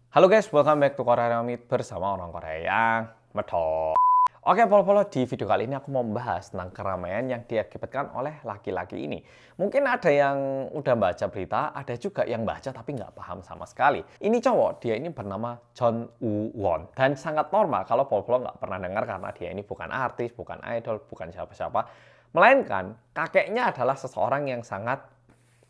Halo guys, welcome back to Korea Ramit bersama orang Korea yang medok. Oke, polo-polo, di video kali ini aku mau membahas tentang keramaian yang diakibatkan oleh laki-laki ini. Mungkin ada yang udah baca berita, ada juga yang baca tapi nggak paham sama sekali. Ini cowok, dia ini bernama John Woo Won. Dan sangat normal kalau polo-polo nggak pernah dengar karena dia ini bukan artis, bukan idol, bukan siapa-siapa. Melainkan, kakeknya adalah seseorang yang sangat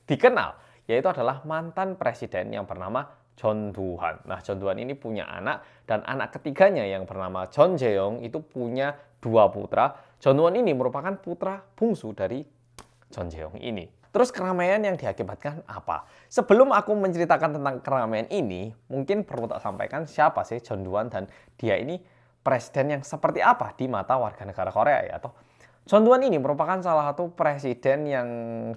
dikenal, yaitu adalah mantan presiden yang bernama John Doo-han. Nah, John Doo-han ini punya anak, dan anak ketiganya yang bernama John Jae-yong itu punya 2 putra. John Doo-han ini merupakan putra bungsu dari John Jae-yong ini. Terus keramaian yang diakibatkan apa? Sebelum aku menceritakan tentang keramaian ini, mungkin perlu tak sampaikan siapa sih John Doo-han dan dia ini presiden yang seperti apa di mata warga negara Korea ya toh. John Doo-han ini merupakan salah satu presiden yang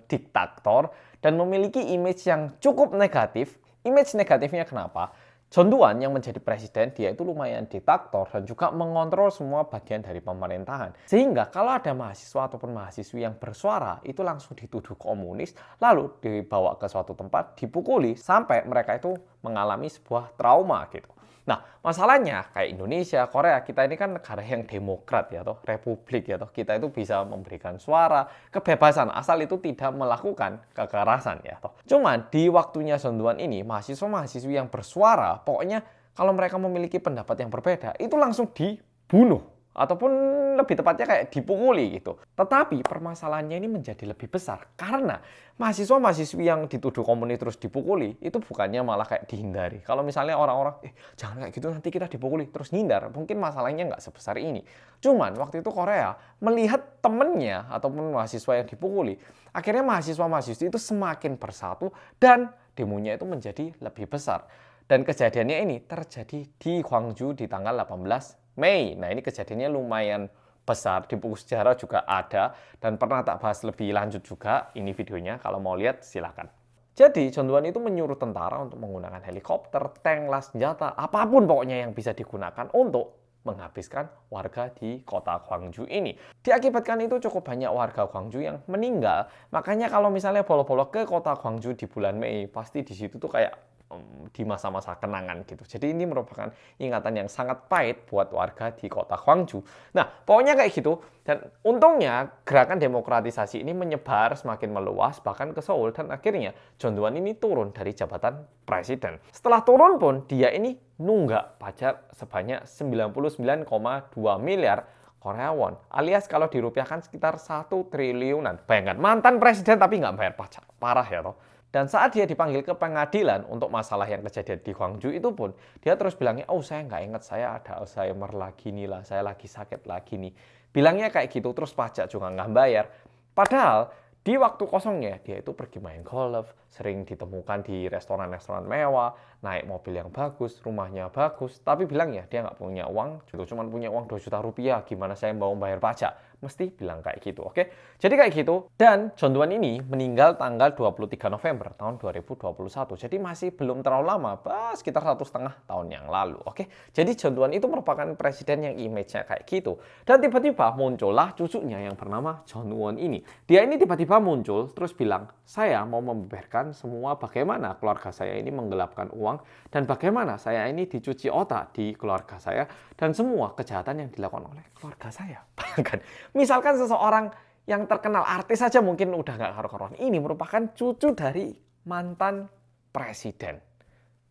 diktator dan memiliki image yang cukup negatif. Image negatifnya kenapa? John Doo-han yang menjadi presiden, dia itu lumayan diktator dan juga mengontrol semua bagian dari pemerintahan. Sehingga kalau ada mahasiswa ataupun mahasiswi yang bersuara, itu langsung dituduh komunis, lalu dibawa ke suatu tempat, dipukuli, sampai mereka itu mengalami sebuah trauma gitu. Nah, masalahnya kayak Indonesia, Korea, kita ini kan negara yang demokrat ya toh, republik ya toh. Kita itu bisa memberikan suara, kebebasan asal itu tidak melakukan kekerasan ya toh. Cuman di waktunya John Doo-han ini, mahasiswa-mahasiswi yang bersuara, pokoknya kalau mereka memiliki pendapat yang berbeda, itu langsung dibunuh. Ataupun lebih tepatnya kayak dipukuli gitu. Tetapi permasalahannya ini menjadi lebih besar karena mahasiswa-mahasiswi yang dituduh komunis terus dipukuli itu bukannya malah kayak dihindari. Kalau misalnya orang-orang, jangan kayak gitu nanti kita dipukuli terus ngindar, mungkin masalahnya nggak sebesar ini. Cuman waktu itu Korea melihat temennya ataupun mahasiswa yang dipukuli, akhirnya mahasiswa-mahasiswi itu semakin bersatu dan demonya itu menjadi lebih besar. Dan kejadiannya ini terjadi di Gwangju di tanggal 18 Mei. Nah, ini kejadiannya lumayan besar, di buku sejarah juga ada dan pernah tak bahas lebih lanjut juga ini videonya. Kalau mau lihat silakan. Jadi John Doo-han itu menyuruh tentara untuk menggunakan helikopter, tank, las senjata, apapun pokoknya yang bisa digunakan untuk menghabiskan warga di kota Gwangju ini. Diakibatkan itu cukup banyak warga Gwangju yang meninggal. Makanya kalau misalnya polo-polo ke kota Gwangju di bulan Mei, pasti di situ tuh kayak di masa-masa kenangan gitu. Jadi ini merupakan ingatan yang sangat pahit buat warga di kota Gwangju. Nah, pokoknya kayak gitu. Dan untungnya gerakan demokratisasi ini menyebar semakin meluas bahkan ke Seoul dan akhirnya John Doo-han ini turun dari jabatan presiden. Setelah turun pun dia ini nunggak pajak sebanyak 99,2 miliar Korea won, alias kalau dirupiahkan sekitar 1 triliunan. Bayangkan, mantan presiden tapi nggak bayar pajak. Parah ya toh. Dan saat dia dipanggil ke pengadilan untuk masalah yang kejadian di Gwangju itu pun, dia terus bilangnya, saya nggak ingat, saya ada Alzheimer lagi nih lah, saya lagi sakit lagi nih. Bilangnya kayak gitu, terus pajak juga nggak bayar. Padahal di waktu kosongnya, dia itu pergi main golf, sering ditemukan di restoran-restoran mewah, naik mobil yang bagus, rumahnya bagus, tapi bilangnya dia nggak punya uang, cuma punya uang 2 juta rupiah, gimana saya mau bayar pajak? Mesti bilang kayak gitu, oke? Jadi kayak gitu, dan John Doo-han ini meninggal tanggal 23 November tahun 2021, jadi masih belum terlalu lama, sekitar 1,5 tahun yang lalu, oke? Jadi John Doo-han itu merupakan presiden yang image-nya kayak gitu, dan tiba-tiba muncullah cucunya yang bernama John Won ini. Dia ini tiba-tiba muncul, terus bilang, saya mau membeberkan semua bagaimana keluarga saya ini menggelapkan uang, dan bagaimana saya ini dicuci otak di keluarga saya, dan semua kejahatan yang dilakukan oleh keluarga saya. Bahkan misalkan seseorang yang terkenal artis saja mungkin udah nggak karu-karuan. Ini merupakan cucu dari mantan presiden.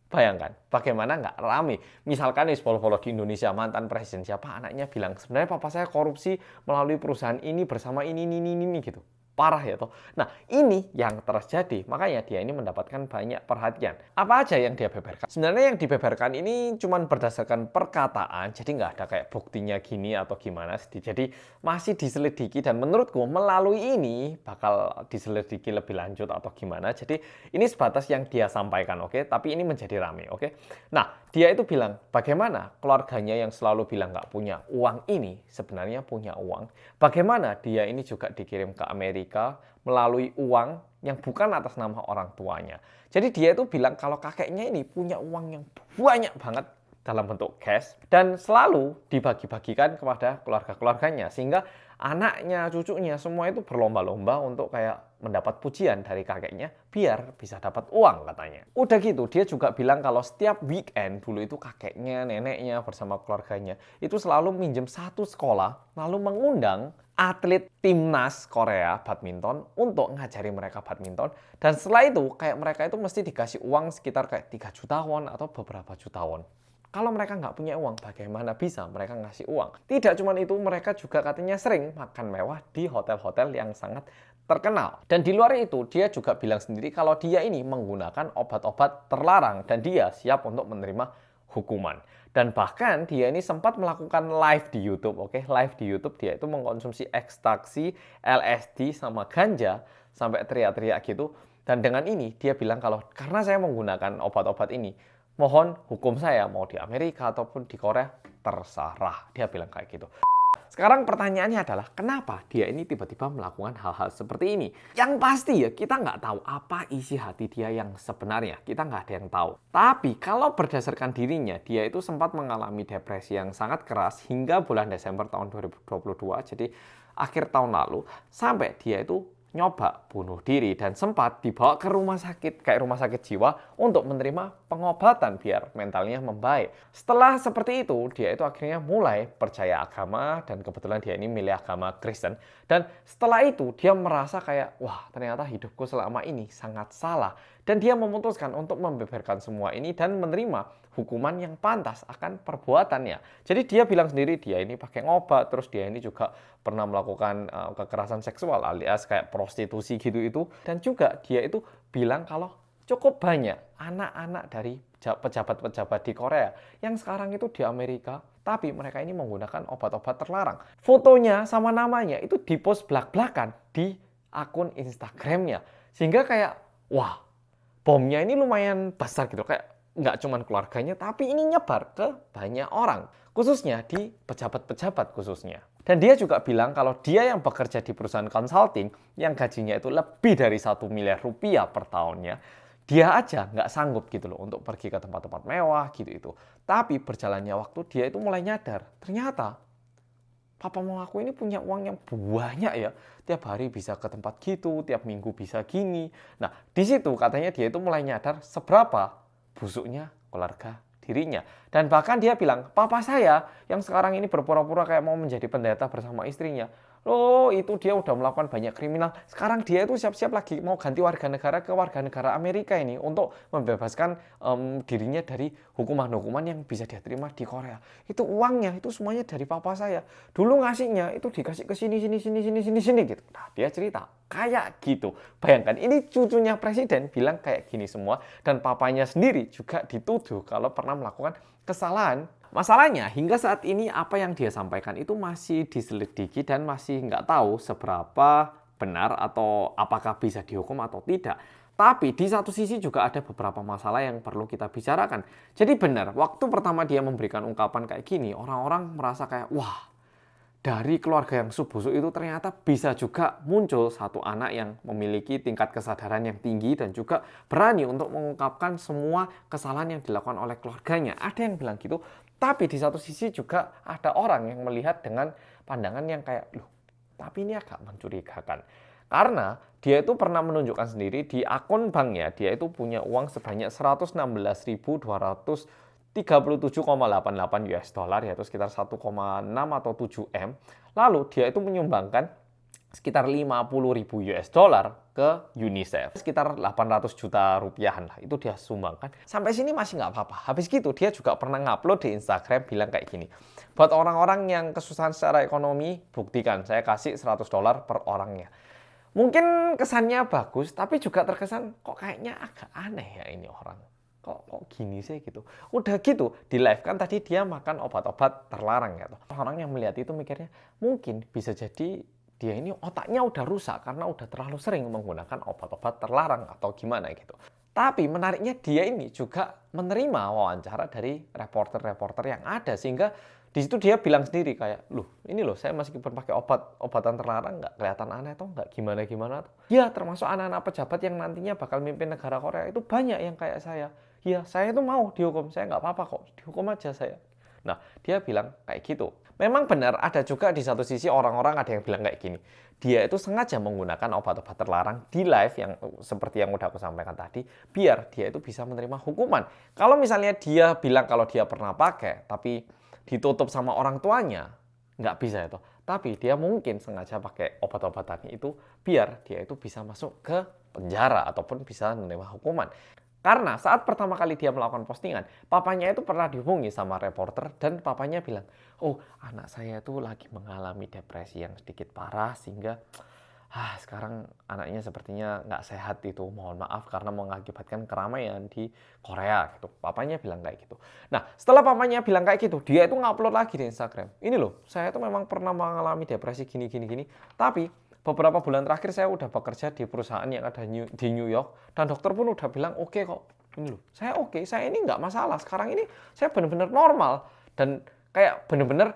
Bayangkan, bagaimana nggak rame. Misalkan nih, polo-polo di Indonesia, mantan presiden siapa anaknya bilang, sebenarnya papa saya korupsi melalui perusahaan ini bersama ini gitu. Parah ya toh. Nah, ini yang terjadi. Makanya dia ini mendapatkan banyak perhatian. Apa aja yang dia beberkan? Sebenarnya yang dibeberkan ini cuma berdasarkan perkataan. Jadi nggak ada kayak buktinya gini atau gimana. Jadi masih diselidiki. Dan menurutku melalui ini bakal diselidiki lebih lanjut atau gimana. Jadi ini sebatas yang dia sampaikan, oke? Tapi ini menjadi rame, oke? Nah, dia itu bilang bagaimana keluarganya yang selalu bilang nggak punya uang ini sebenarnya punya uang. Bagaimana dia ini juga dikirim ke Amerika melalui uang yang bukan atas nama orang tuanya. Jadi dia itu bilang kalau kakeknya ini punya uang yang banyak banget dalam bentuk cash dan selalu dibagi-bagikan kepada keluarga-keluarganya sehingga anaknya, cucunya semua itu berlomba-lomba untuk kayak mendapat pujian dari kakeknya biar bisa dapat uang katanya. Udah gitu dia juga bilang kalau setiap weekend dulu itu kakeknya, neneknya bersama keluarganya itu selalu minjem satu sekolah lalu mengundang atlet timnas Korea badminton untuk ngajari mereka badminton, dan setelah itu kayak mereka itu mesti dikasih uang sekitar kayak 3 juta won atau beberapa juta won. Kalau mereka nggak punya uang, bagaimana bisa mereka ngasih uang? Tidak cuma itu, mereka juga katanya sering makan mewah di hotel-hotel yang sangat terkenal. Dan di luar itu, dia juga bilang sendiri kalau dia ini menggunakan obat-obat terlarang dan dia siap untuk menerima hukuman. Dan bahkan dia ini sempat melakukan live di YouTube, oke? Live di YouTube dia itu mengkonsumsi ekstasi, LSD, sama ganja sampai teriak-teriak gitu. Dan dengan ini dia bilang kalau karena saya menggunakan obat-obat ini, mohon hukum saya mau di Amerika ataupun di Korea terserah. Dia bilang kayak gitu. Sekarang pertanyaannya adalah kenapa dia ini tiba-tiba melakukan hal-hal seperti ini? Yang pasti ya kita nggak tahu apa isi hati dia yang sebenarnya. Kita nggak ada yang tahu. Tapi kalau berdasarkan dirinya, dia itu sempat mengalami depresi yang sangat keras hingga bulan Desember tahun 2022. Jadi akhir tahun lalu sampai dia itu nyoba bunuh diri dan sempat dibawa ke rumah sakit, kayak rumah sakit jiwa untuk menerima pengobatan biar mentalnya membaik. Setelah seperti itu, dia itu akhirnya mulai percaya agama dan kebetulan dia ini milih agama Kristen. Dan setelah itu dia merasa kayak, wah ternyata hidupku selama ini sangat salah. Dan dia memutuskan untuk membeberkan semua ini dan menerima hukuman yang pantas akan perbuatannya. Jadi dia bilang sendiri dia ini pakai ngobat, terus dia ini juga pernah melakukan kekerasan seksual alias kayak prostitusi gitu itu. Dan juga dia itu bilang kalau cukup banyak anak-anak dari pejabat-pejabat di Korea yang sekarang itu di Amerika, tapi mereka ini menggunakan obat-obat terlarang. Fotonya sama namanya itu dipost belak-belakan di akun Instagramnya. Sehingga kayak, wah, bomnya ini lumayan besar gitu, kayak nggak cuma keluarganya, tapi ini nyebar ke banyak orang, khususnya di pejabat-pejabat khususnya. Dan dia juga bilang kalau dia yang bekerja di perusahaan consulting, yang gajinya itu lebih dari 1 miliar rupiah per tahunnya, dia aja nggak sanggup gitu loh untuk pergi ke tempat-tempat mewah gitu itu. Tapi berjalannya waktu dia itu mulai nyadar, ternyata papa mama aku ini punya uang yang banyak ya. Tiap hari bisa ke tempat gitu, tiap minggu bisa gini. Nah, di situ katanya dia itu mulai nyadar seberapa busuknya keluarga dirinya. Dan bahkan dia bilang, papa saya yang sekarang ini berpura-pura kayak mau menjadi pendeta bersama istrinya. Oh, itu dia udah melakukan banyak kriminal. Sekarang dia itu siap-siap lagi mau ganti warga negara ke warga negara Amerika ini untuk membebaskan dirinya dari hukuman-hukuman yang bisa dia terima di Korea. Itu uangnya, itu semuanya dari papa saya. Dulu ngasihnya itu dikasih ke sini gitu. Nah, dia cerita kayak gitu. Bayangkan, ini cucunya presiden bilang kayak gini semua dan papanya sendiri juga dituduh kalau pernah melakukan kesalahan. Masalahnya, hingga saat ini apa yang dia sampaikan itu masih diselidiki dan masih nggak tahu seberapa benar atau apakah bisa dihukum atau tidak. Tapi di satu sisi juga ada beberapa masalah yang perlu kita bicarakan. Jadi benar, waktu pertama dia memberikan ungkapan kayak gini, orang-orang merasa kayak, wah, dari keluarga yang subusuk itu ternyata bisa juga muncul satu anak yang memiliki tingkat kesadaran yang tinggi dan juga berani untuk mengungkapkan semua kesalahan yang dilakukan oleh keluarganya. Ada yang bilang gitu, tapi di satu sisi juga ada orang yang melihat dengan pandangan yang kayak, loh, tapi ini agak mencurigakan. Karena dia itu pernah menunjukkan sendiri di akun banknya, dia itu punya uang sebanyak 116.237,88 US dollar, yaitu sekitar 1,6 atau 7 M. Lalu dia itu menyumbangkan sekitar 50.000 US dollar ke UNICEF. Sekitar 800 juta rupiahan lah, itu dia sumbangkan. Sampai sini masih nggak apa-apa. Habis gitu dia juga pernah ngupload di Instagram bilang kayak gini. Buat orang-orang yang kesusahan secara ekonomi, buktikan saya kasih 100 dolar per orangnya. Mungkin kesannya bagus, tapi juga terkesan kok kayaknya agak aneh ya ini orang. Kok gini sih gitu. Udah gitu, di live kan tadi dia makan obat-obat terlarang ya. Orang yang melihat itu mikirnya mungkin bisa jadi dia ini otaknya udah rusak karena udah terlalu sering menggunakan obat-obat terlarang atau gimana gitu. Tapi menariknya dia ini juga menerima wawancara dari reporter-reporter yang ada sehingga di situ dia bilang sendiri kayak, loh ini loh saya meskipun pakai obatan terlarang nggak kelihatan aneh atau nggak gimana-gimana. Ya termasuk anak-anak pejabat yang nantinya bakal mimpin negara Korea itu banyak yang kayak saya. Ya saya itu mau dihukum, saya nggak apa-apa kok, dihukum aja saya. Nah dia bilang kayak gitu. Memang benar ada juga di satu sisi orang-orang ada yang bilang kayak gini. dia itu sengaja menggunakan obat-obat terlarang di live yang seperti yang udah aku sampaikan tadi, biar dia itu bisa menerima hukuman. Kalau misalnya dia bilang kalau dia pernah pakai, tapi ditutup sama orang tuanya, nggak bisa itu. Tapi dia mungkin sengaja pakai obat-obatan itu biar dia itu bisa masuk ke penjara ataupun bisa menerima hukuman. Karena saat pertama kali dia melakukan postingan, papanya itu pernah dihubungi sama reporter dan papanya bilang, oh anak saya itu lagi mengalami depresi yang sedikit parah sehingga sekarang anaknya sepertinya nggak sehat itu. Mohon maaf karena mengakibatkan keramaian di Korea gitu. Papanya bilang kayak gitu. Nah setelah papanya bilang kayak gitu, dia itu ngupload lagi di Instagram. Ini loh, saya itu memang pernah mengalami depresi gini. Tapi beberapa bulan terakhir saya udah bekerja di perusahaan yang ada di New York dan dokter pun udah bilang oke kok. Ini loh, saya oke, saya ini nggak masalah. Sekarang ini saya benar-benar normal dan kayak benar-benar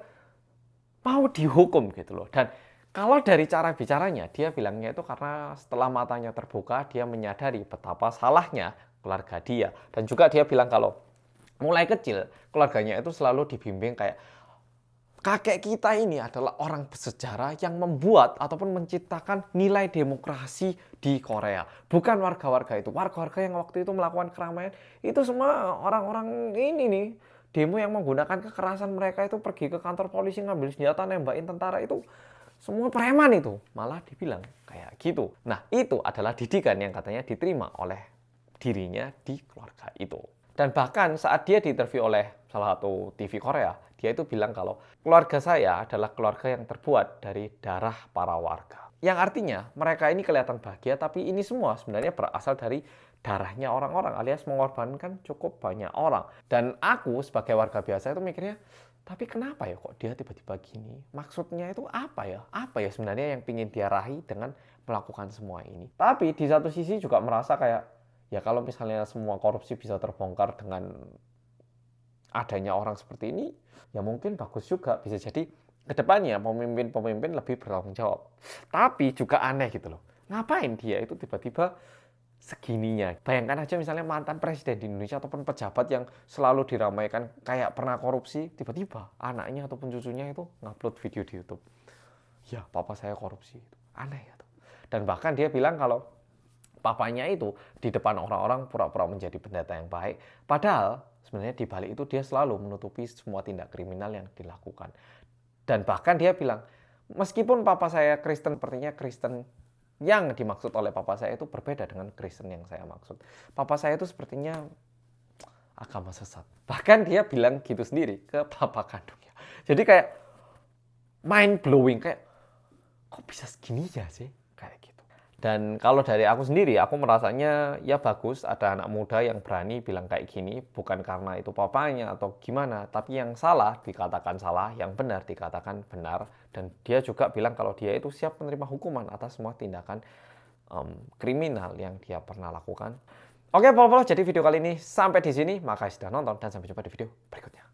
mau dihukum gitu loh. Dan kalau dari cara bicaranya, dia bilangnya itu karena setelah matanya terbuka, dia menyadari betapa salahnya keluarga dia. Dan juga dia bilang kalau mulai kecil, keluarganya itu selalu dibimbing kayak kakek kita ini adalah orang bersejarah yang membuat ataupun menciptakan nilai demokrasi di Korea. Bukan warga-warga itu. Warga-warga yang waktu itu melakukan keramaian, itu semua orang-orang ini nih, demo yang menggunakan kekerasan. Mereka itu pergi ke kantor polisi ngambil senjata, nembakin tentara, itu semua preman itu. Malah dibilang kayak gitu. Nah itu adalah didikan yang katanya diterima oleh dirinya di keluarga itu. Dan bahkan saat dia diinterview oleh salah satu TV Korea, dia itu bilang kalau keluarga saya adalah keluarga yang terbuat dari darah para warga. Yang artinya mereka ini kelihatan bahagia, tapi ini semua sebenarnya berasal dari darahnya orang-orang alias mengorbankan cukup banyak orang. Dan aku sebagai warga biasa itu mikirnya, tapi kenapa ya kok dia tiba-tiba gini? Maksudnya itu apa ya? Apa ya sebenarnya yang ingin dia raih dengan melakukan semua ini? Tapi di satu sisi juga merasa kayak, ya kalau misalnya semua korupsi bisa terbongkar dengan adanya orang seperti ini, ya mungkin bagus juga. Bisa jadi kedepannya pemimpin-pemimpin lebih bertanggung jawab. Tapi juga aneh gitu loh. Ngapain dia itu tiba-tiba segininya? Bayangkan aja misalnya mantan presiden di Indonesia ataupun pejabat yang selalu diramaikan kayak pernah korupsi, tiba-tiba anaknya ataupun cucunya itu ngupload video di YouTube. Ya, papa saya korupsi. Aneh ya tuh. Dan bahkan dia bilang kalau papanya itu di depan orang-orang pura-pura menjadi pendeta yang baik. Padahal sebenarnya di balik itu dia selalu menutupi semua tindak kriminal yang dilakukan. Dan bahkan dia bilang, meskipun papa saya Kristen, sepertinya Kristen yang dimaksud oleh papa saya itu berbeda dengan Kristen yang saya maksud. Papa saya itu sepertinya agama sesat. Bahkan dia bilang gitu sendiri ke papa kandungnya. Jadi kayak mind blowing, kayak kok bisa segini ya sih? Kayak gitu. Dan kalau dari aku sendiri, aku merasanya ya bagus ada anak muda yang berani bilang kayak gini, bukan karena itu papanya atau gimana, tapi yang salah dikatakan salah, yang benar dikatakan benar. Dan dia juga bilang kalau dia itu siap menerima hukuman atas semua tindakan kriminal yang dia pernah lakukan. Oke, Polo-Polo, jadi video kali ini sampai di sini. Makasih sudah nonton dan sampai jumpa di video berikutnya.